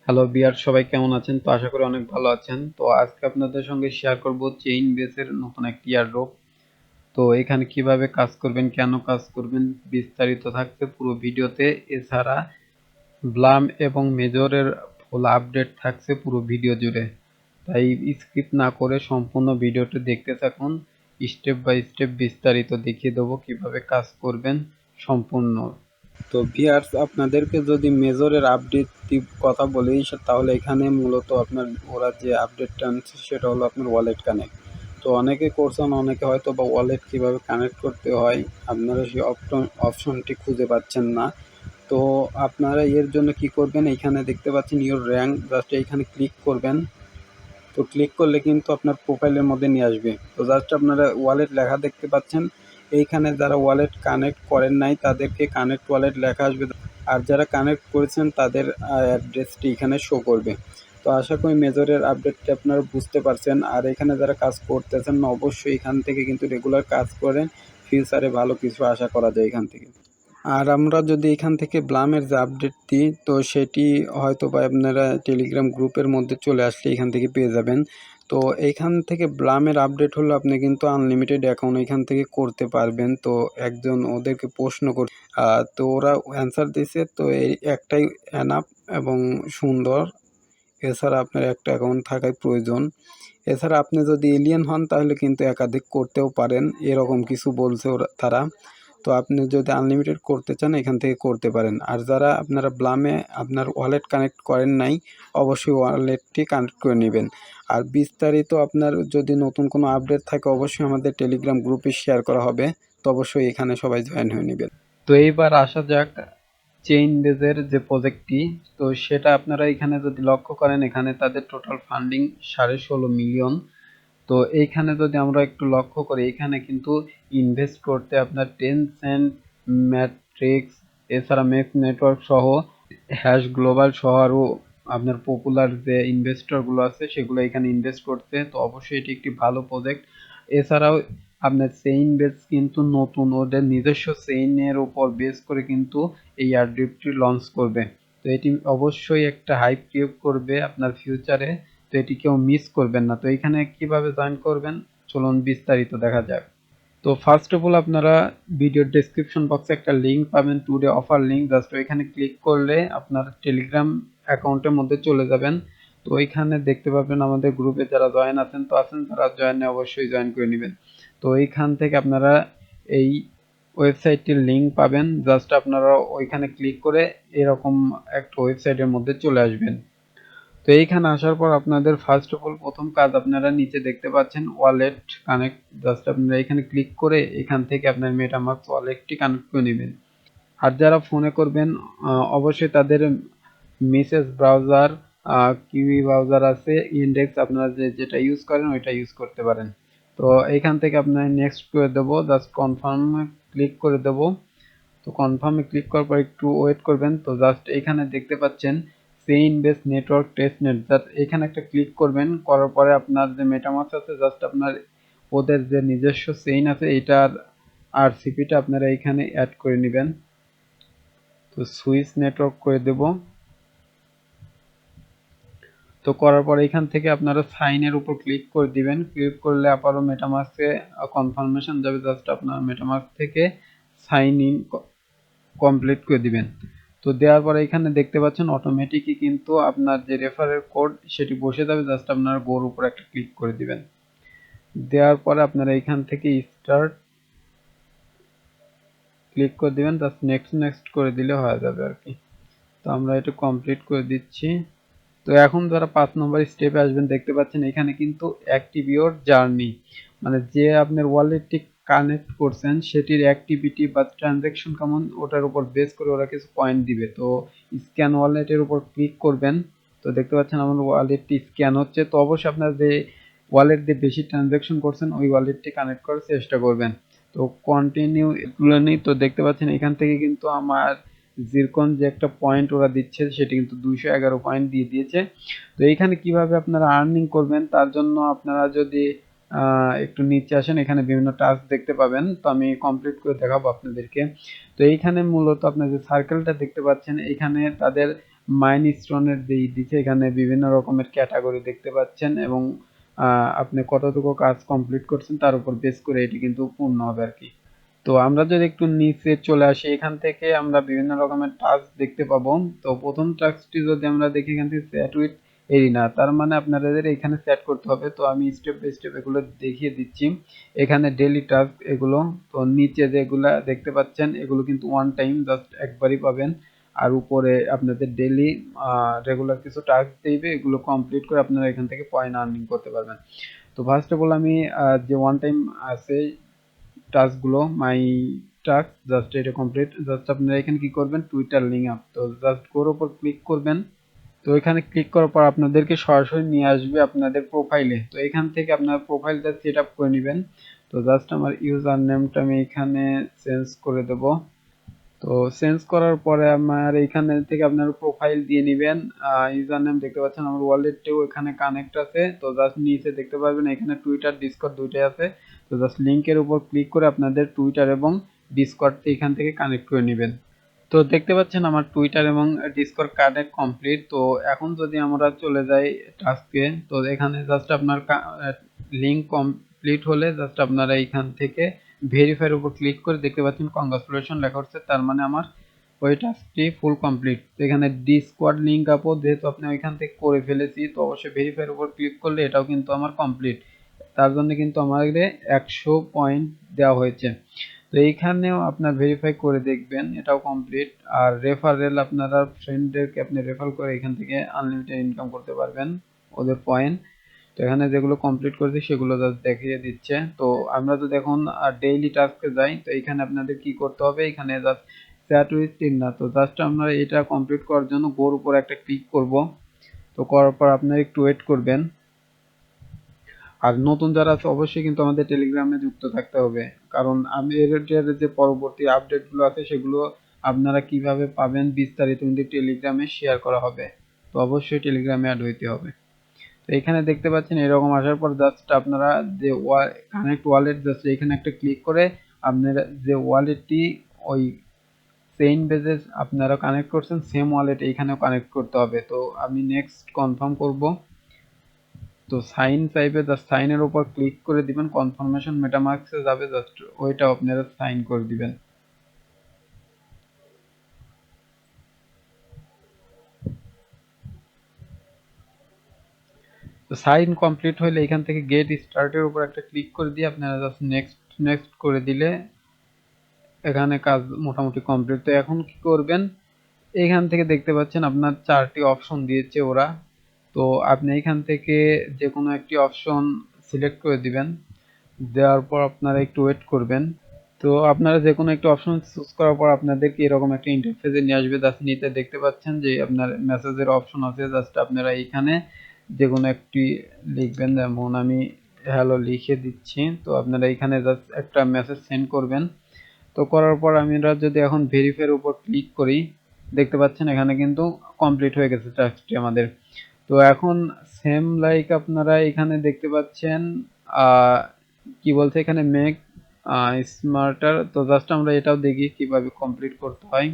Hello বিয়ার, সবাই কেমন আছেন? তো আশা করি অনেক ভালো আছেন। তো আজকে আপনাদের সঙ্গে শেয়ার করব চেইন বেসের নতুন একটি এয়ারড্রপ। তো এখানে কিভাবে কাজ করবেন, কেন কাজ করবেন, বিস্তারিত থাকছে পুরো ভিডিওতে। এছাড়া ব্লাম এবং মেজরের ফুল আপডেট থাকছে পুরো ভিডিও জুড়ে। তাই স্কিপ না করে সম্পূর্ণ ভিডিওটি দেখতে থাকুন। স্টেপ বাই স্টেপ বিস্তারিত দেখিয়ে দেবো কিভাবে কাজ করবেন সম্পূর্ণ। তো ভিউয়ার্স, আপনাদেরকে যদি মেজরের আপডেট কথা বলি, তাহলে এখানে মূলত আপনার ওরা যে আপডেটটা আনছে সেটা হলো আপনার ওয়ালেট কানেক্ট। তো অনেকে করছেন, অনেকে হয়তো বা ওয়ালেট কীভাবে কানেক্ট করতে হয় আপনারা সেই অপশনটি খুঁজে পাচ্ছেন না। তো আপনারা এর জন্য কি করবেন, এইখানে দেখতে পাচ্ছেন ইওর র্যাঙ্ক, জাস্ট এইখানে ক্লিক করবেন। তো ক্লিক করলে কিন্তু আপনার প্রোফাইলের মধ্যে নিয়ে আসবে। তো জাস্ট আপনারা ওয়ালেট লেখা দেখতে পাচ্ছেন, এইখানে যারা ওয়ালেট কানেক্ট করেন নাই তাদেরকে কানেক্ট ওয়ালেট লেখা আসবে, আর যারা কানেক্ট করেছেন তাদের অ্যাড্রেসটি এখানে শো করবে। তো আশা করি মেজরের আপডেটটি আপনারা বুঝতে পারছেন। আর এখানে যারা কাজ করতেছেন না, অবশ্যই এখান থেকে কিন্তু রেগুলার কাজ করেন, ফিউচারে ভালো কিছু আশা করা যায় এখান থেকে। আর আমরা যদি এখান থেকে ব্লামের যে আপডেট দিই, তো সেটি হয়তো বা আপনারা টেলিগ্রাম গ্রুপের মধ্যে চলে আসলে এখান থেকে পেয়ে যাবেন। তো এইখান থেকে ব্লামের আপডেট হলো আপনি কিন্তু আনলিমিটেড অ্যাকাউন্ট এখান থেকে করতে পারবেন। তো একজন ওদেরকে প্রশ্ন করে তো ওরা অ্যান্সার দিয়েছে, তো এই একটাই এনাফ এবং সুন্দর। এছাড়া আপনার একটা অ্যাকাউন্ট থাকাই প্রয়োজন। এছাড়া আপনি যদি এলিয়েন হন তাহলে কিন্তু একাধিক করতেও পারেন, এরকম কিছু বলছে তারা। তো আপনি যদি আনলিমিটেড করতে চান এখান থেকে করতে পারেন। আর যারা আপনারা ব্লামে আপনার ওয়ালেট কানেক্ট করেন নাই, অবশ্যই ওয়ালেটটি কানেক্ট করে নেবেন। আর বিস্তারিত আপনার যদি নতুন কোনো আপডেট থাকে অবশ্যই আমাদের টেলিগ্রাম গ্রুপে শেয়ার করা হবে। তো অবশ্যই এখানে সবাই জয়েন হয়ে নেবেন। তো এইবার আসা যাক চেইন বেজের যে প্রজেক্টটি। তো সেটা আপনারা এখানে যদি লক্ষ্য করেন, এখানে তাদের টোটাল ফান্ডিং 16.5 মিলিয়ন। তো এইখানে যদি আমরা একটু লক্ষ্য করি, এখানে কিন্তু ইনভেস্ট করতে আপনার টেনসেন্ট, ম্যাট্রিক্স, এছাড়া মেক্স নেটওয়ার্ক সহ হ্যাশ গ্লোবাল সহ আরও আপনার পপুলার যে ইনভেস্টরগুলো আছে সেগুলো এখানে ইনভেস্ট করতে। তো অবশ্যই এটি একটি ভালো প্রজেক্ট। এছাড়াও আপনার চেইন বেস কিন্তু নতুন ওদের নিজস্ব চেইনের উপর বেস করে কিন্তু এই এয়ারড্রিপটি লঞ্চ করবে। তো এটি অবশ্যই একটা হাইপ ক্রিয়েট করবে আপনার ফিউচারে। তো এটি কেউ মিস করবেন না। তো এখানে কিভাবে জয়েন করবেন, চলুন বিস্তারিত দেখা যাক। তো ফার্স্ট অফ অল আপনারা ভিডিওর ডেসক্রিপশন বক্সে একটা লিঙ্ক পাবেন, টুডে অফার লিঙ্ক। জাস্ট ওইখানে ক্লিক করলে আপনার টেলিগ্রাম অ্যাকাউন্টের মধ্যে চলে যাবেন। তো ওইখানে দেখতে পাবেন আমাদের গ্রুপে যারা জয়েন আছেন, তো আছেন যারা জয়েনে অবশ্যই জয়েন করে নেবেন। তো এইখান থেকে আপনারা এই ওয়েবসাইটটির লিঙ্ক পাবেন। জাস্ট আপনারা ওইখানে ক্লিক করে এরকম একটা ওয়েবসাইটের মধ্যে চলে আসবেন। তো এইখানে আসার পর আপনাদের ফার্স্ট অফ অল প্রথম কাজ, আপনারা নিচে দেখতে পাচ্ছেন ওয়ালেট কানেক্ট। জাস্ট আপনারা এখানে ক্লিক করে এখান থেকে আপনার মেটামাস্ক ওয়ালেটটি কানেক্ট করে নেবেন। আর যারা ফোনে করবেন অবশ্যই তাদের মেসেজ ব্রাউজার, কিউই ব্রাউজার আছে, ইন্ডেক্স আপনারা যেটা ইউজ করেন ওইটা ইউজ করতে পারেন। তো এইখান থেকে আপনার নেক্সট করে দেবো, জাস্ট কনফার্মে ক্লিক করে দেবো। তো কনফার্মে ক্লিক করার পর একটু ওয়েট করবেন। তো জাস্ট এখানে দেখতে পাচ্ছেন chain base network test net, just এখানে একটা ক্লিক করবেন। করার পরে আপনার যে মেটামাস্ক আছে, জাস্ট আপনার ওদের যে নিজস্ব চেইন আছে এটার আরসিপিটা আপনারা এখানে অ্যাড করে নেবেন। তো সুইচ নেটওয়ার্ক করে দেব। তো করার পর এখান থেকে আপনারা সাইনের উপর ক্লিক করে দিবেন। ক্লিক করলে আবারও মেটামাস্কে কনফার্মেশন যাবে, জাস্ট আপনার মেটামাস্ক থেকে সাইন ইন কমপ্লিট করে দিবেন। তো দেওয়ার পরে এখানে দেখতে পাচ্ছেন অটোমেটিকই কিন্তু আপনার যে রেফারেল কোড সেটি বসে যাবে। জাস্ট আপনার গোর উপর একটা ক্লিক করে দিবেন। দেওয়ার পরে আপনারা এখান থেকে স্টার্ট ক্লিক করে দিবেন। জাস্ট নেক্সট নেক্সট করে দিলে হয়ে যাবে আর কি। তো আমরা এটা কমপ্লিট করে দিচ্ছি। তো এখন যারা 5 নম্বর স্টেপে আসবেন, দেখতে পাচ্ছেন এখানে কিন্তু অ্যাক্টিভ ইওর জার্নি, মানে যে আপনার ওয়ালেটটি কানেক্ট করছেন সেটির অ্যাক্টিভিটি বা ট্রানজ্যাকশন কেমন ওটার উপর বেস করে ওরা কিছু পয়েন্ট দিবে। তো স্ক্যান ওয়ালেটের উপর ক্লিক করবেন। তো দেখতে পাচ্ছেন আমার ওয়ালেটটি স্ক্যান হচ্ছে। তো অবশ্যই আপনার যে ওয়ালেট দিয়ে বেশি ট্রানজ্যাকশন করছেন ওই ওয়ালেটটি কানেক্ট করার চেষ্টা করবেন। তো কন্টিনিউ তুলে নিই। তো দেখতে পাচ্ছেন এখান থেকে কিন্তু আমার জিরকন যে একটা পয়েন্ট ওরা দিচ্ছে সেটি কিন্তু 211 পয়েন্ট দিয়ে দিয়েছে। তো এইখানে কিভাবে আপনারা আর্নিং করবেন তার জন্য আপনারা যদি একটু নিচে আসেন, এখানে বিভিন্ন টাস্ক দেখতে পাবেন। তো আমি কমপ্লিট করে দেখাবো আপনাদেরকে। তো এইখানে মূলত আপনার যে সার্কেলটা দেখতে পাচ্ছেন, এখানে তাদের মাইলস্টোনের দিচ্ছে, এখানে বিভিন্ন রকমের ক্যাটাগরি দেখতে পাচ্ছেন এবং আপনি কতটুকু কাজ কমপ্লিট করছেন তার উপর বেস করে এটি কিন্তু পূর্ণ হবে আর কি। তো আমরা যদি একটু নিচে চলে আসি, এখান থেকে আমরা বিভিন্ন রকমের টাস্ক দেখতে পাবো। তো প্রথম টাস্কটি যদি আমরা দেখি, এখান থেকে সেট উইথ এরিনা, তার মানে আপনাদের এখানে সেট করতে হবে। তো আমি স্টেপ বাই স্টেপ এগুলো দেখিয়ে দিচ্ছি। এখানে ডেইলি টাস্ক এগুলো, তো নিচে যেগুলা দেখতে পাচ্ছেন এগুলো কিন্তু ওয়ান টাইম জাস্ট একবারই পাবেন। আর উপরে আপনাদের ডেইলি রেগুলার কিছু টাস্ক দিবে, এগুলো কমপ্লিট করে আপনারা এখান থেকে পয়েন্ট আর্নিং করতে পারবেন। তো ফার্স্ট অফ অল আমি যে ওয়ান টাইম আছে টাস্কগুলো, মাই টাস্ক, জাস্ট এটা কমপ্লিট। জাস্ট আপনারা এখানে কি করবেন, টুইটার লিঙ্ক আপ, তো জাস্ট ওর উপর ক্লিক করবেন। তো এখানে ক্লিক করার পর আপনাদেরকে সরাসরি নিয়ে আসবে আপনাদের প্রোফাইলে। তো এখান থেকে আপনার প্রোফাইলটা সেট আপ করে নেবেন। তো জাস্ট আমার ইউজার নেমটা আমি এখানে চেঞ্জ করে দেব। তো চেঞ্জ করার পরে আমার এখানে থেকে আপনার প্রোফাইল দিয়ে নেবেন। ইউজার নেম দেখতে পাচ্ছেন আমার ওয়ালেটটিও এখানে কানেক্ট আছে। তো জাস্ট নিচে দেখতে পারবেন এখানে টুইটার ডিসকর্ড দুইটাই আছে। তো জাস্ট লিংকের উপর ক্লিক করে আপনাদের টুইটার এবং ডিসকর্ড এখান থেকে কানেক্ট করে নেবেন। তো দেখতে পাচ্ছেন আমার টুইটার এবং ডিসকর্ড কানেক্ট কমপ্লিট। তো এখন যদি আমরা চলে যাই টাস্কে, তো এখানে জাস্ট আপনার লিংক কমপ্লিট হলে জাস্ট আপনারা এইখান থেকে ভেরিফাইয়ের উপর ক্লিক করে দেখতে পাচ্ছেন কংগ্রাচুলেশন লেখা হচ্ছে, তার মানে আমার ওই টাস্কটি ফুল কমপ্লিট। তো এখানে ডিসকর্ড লিংক আপও যেহেতু আপনি ওইখান থেকে করে ফেলেছি, তো অবশ্যই ভেরিফাইয়ের উপর ক্লিক করলে এটাও কিন্তু আমার কমপ্লিট। তার জন্য কিন্তু আমাদের 100 পয়েন্ট দেওয়া হয়েছে। তো এইখানেও আপনার ভেরিফাই করে দেখবেন এটাও কমপ্লিট। আর রেফারেল, আপনারা ফ্রেন্ডদেরকে আপনি রেফার করে এখান থেকে আনলিমিটেড ইনকাম করতে পারবেন ওদের পয়েন্ট। তো এখানে যেগুলো কমপ্লিট করেছি সেগুলো জাস্ট দেখিয়ে দিচ্ছে। তো আমরা যদি এখন ডেইলি টাস্কে যাই, তো এখানে আপনাদের কি করতে হবে, এখানে জাস্ট চ্যাট উইথ টিন্না, তো জাস্ট আমরা এটা কমপ্লিট করার জন্য গোর উপর একটা ক্লিক করব। তো করার পর আপনারা একটু ওয়েট করবেন। আর নতুন যারা আছে অবশ্যই কিন্তু আমাদের টেলিগ্রামে যুক্ত থাকতে হবে, কারণ আমি এর যে পরবর্তী আপডেটগুলো আছে সেগুলো আপনারা কিভাবে পাবেন বিস্তারিত কিন্তু টেলিগ্রামে শেয়ার করা হবে। তো অবশ্যই টেলিগ্রামে অ্যাড হইতে হবে। তো এখানে দেখতে পাচ্ছেন এরকম আসার পর জাস্ট আপনারা যে কানেক্ট ওয়ালেট, জাস্ট এখানে একটা ক্লিক করে আপনারা যে ওয়ালেটটি ওই চেইন বেজে আপনারা কানেক্ট করছেন সেম ওয়ালেট এইখানেও কানেক্ট করতে হবে। তো আমি নেক্সট কনফার্ম করব। তো সাইন চাইবে, জাস্ট সাইনের উপর ক্লিক করে দিবেন, কনফার্মেশন মেটামাস্কে যাবে, জাস্ট ওইটা আপনারা সাইন করে দিবেন। তো সাইন কমপ্লিট হলে এখান থেকে গেট স্টার্টের উপর একটা ক্লিক করে দিয়ে আপনারা জাস্ট নেক্সট নেক্সট করে দিলে এখানে কাজ মোটামুটি কমপ্লিট। তো এখন কি করবেন, এখান থেকে দেখতে পাচ্ছেন আপনার 4টি অপশন দিয়েছে ওরা। তো আপনি এখান থেকে যে কোনো একটি অপশন সিলেক্ট করে দিবেন। দেওয়ার পর আপনারা একটু ওয়েট করবেন। তো আপনারা যে কোনো একটা অপশন চুজ করার পর আপনাদেরকে এরকম একটা ইন্টারফেসে নিয়ে আসবে। জাস্ট নিচে দেখতে পাচ্ছেন যে আপনার মেসেজের অপশন আছে, জাস্ট আপনারা এইখানে যে কোনো একটি লিখবেন, যেমন আমি হ্যালো লিখে দিচ্ছি। তো আপনারা এইখানে জাস্ট একটা মেসেজ সেন্ড করবেন। তো করার পর আমরা যদি এখন ভেরিফাইয়ের উপর ক্লিক করি, দেখতে পাচ্ছেন এখানে কিন্তু কমপ্লিট হয়ে গেছে টাস্কটি আমাদের। তো এখন সেম লাইক আপনারা এখানে দেখতে পাচ্ছেন কি বলছে এখানে মেক স্মার্টার। তো জাস্ট আমরা এটাও দেখি কিভাবে কমপ্লিট করতে হয়।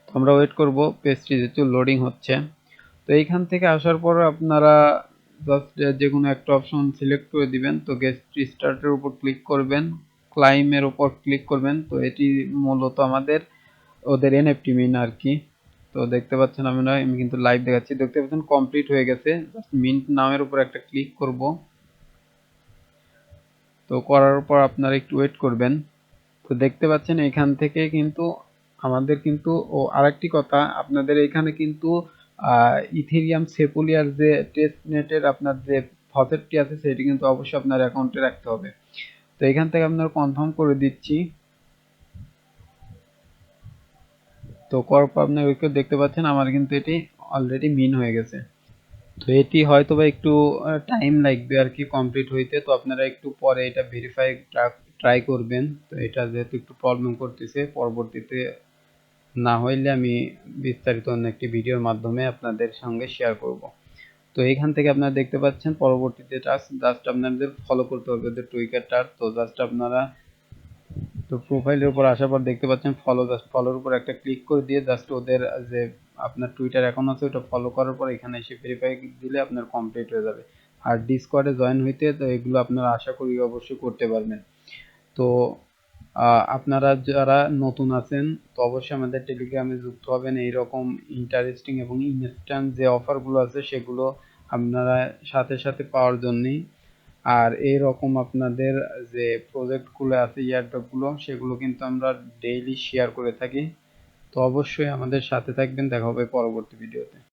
তো আমরা ওয়েট করব, পেজটি যেহেতু লোডিং হচ্ছে। তো এইখান থেকে আসার পর আপনারা জাস্ট যে কোনো একটা অপশন সিলেক্ট করে দিবেন। তো গেস্ট স্টার্টের উপর ক্লিক করবেন, ক্লাইমের উপর ক্লিক করবেন। তো এটি মূলত আমাদের ওদের এনএফটি মিন আর কি। তো দেখতে পাচ্ছেন আমি কিন্তু লাইভ দেখাচ্ছি, দেখতে পাচ্ছেন কমপ্লিট হয়ে গেছে। জাস্ট মিন্ট নামের উপর একটা ক্লিক করব। তো করার পর আপনারা একটু ওয়েট করবেন। তো দেখতে পাচ্ছেন এখান থেকে কিন্তু আমাদের কিন্তু আরেকটি কথা, আপনাদের এখানে কিন্তু ইথেরিয়াম সেপুলিয়ার যে টেস্ট নেটের আপনার যে ফসেটটি আছে সেটি কিন্তু অবশ্যই আপনার অ্যাকাউন্টে রাখতে হবে। তো এখান থেকে আপনার কনফার্ম করে দিচ্ছি। তো করার পর আপনি ওইকে দেখতে পাচ্ছেন আমার কিন্তু এটি অলরেডি মিন হয়ে গেছে। তো এটি হয়তো বা একটু টাইম লাগবে আর কি কমপ্লিট হইতে। তো আপনারা একটু পরে এটা ভেরিফাই ট্রাই করবেন। তো এটা যেহেতু একটু প্রবলেম করতেছে, পরবর্তীতে না হইলে আমি বিস্তারিত অন্য একটি ভিডিওর মাধ্যমে আপনাদের সঙ্গে শেয়ার করব। তো এইখান থেকে আপনারা দেখতে পাচ্ছেন পরবর্তীতে টাস্ক, জাস্ট আপনাদের ফলো করতে হবে ওদের টুইটার। তো জাস্ট আপনারা তো প্রোফাইলের উপর আসার পর দেখতে পাচ্ছেন ফলো, জাস্ট ফলোর উপর একটা ক্লিক করে দিয়ে জাস্ট ওদের যে আপনার টুইটার অ্যাকাউন্ট আছে ওটা ফলো করার পর এখানে এসে ভেরিফাই দিলে আপনার কমপ্লিট হয়ে যাবে। আর ডিসকর্ডে জয়েন হইতে তো এগুলো আপনারা আশা করি অবশ্যই করতে পারবেন। তো আপনারা যারা নতুন আছেন তো অবশ্যই আমাদের টেলিগ্রামে যুক্ত হবেন। এইরকম ইন্টারেস্টিং এবং ইনস্ট্যান্ট যে অফারগুলো আছে সেগুলো আপনারা সাথে সাথে পাওয়ার জন্যই। আর এইরকম আপনাদের যে প্রজেক্টগুলো আছে ইয়ারড্রপগুলো সেগুলো কিন্তু আমরা ডেইলি শেয়ার করে থাকি। তো অবশ্যই আমাদের সাথে থাকবেন, দেখা হবে পরবর্তী ভিডিওতে।